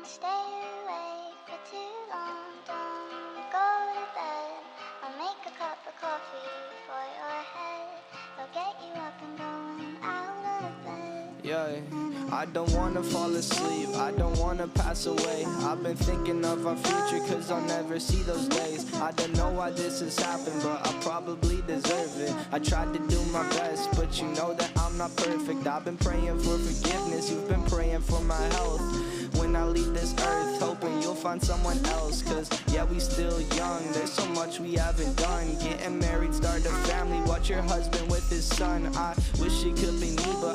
stay awake for too long. Don't go to bed. I'll make a cup of coffee for your head. I'll get you up and going out of bed. Yeah, I don't wanna fall asleep, I don't wanna pass away. I've been thinking of our future, cause I'll never see those days. I don't know why this has happened, but I probably deserve it. I tried to do my best, but you know that I'm not perfect. I've been praying for forgiveness, you've been praying for my health. When I leave this earth, hoping you'll find someone else. Cause yeah, we still young, there's so much we haven't done. Getting married, start a family, watch your husband with his son. I wish it could be me, but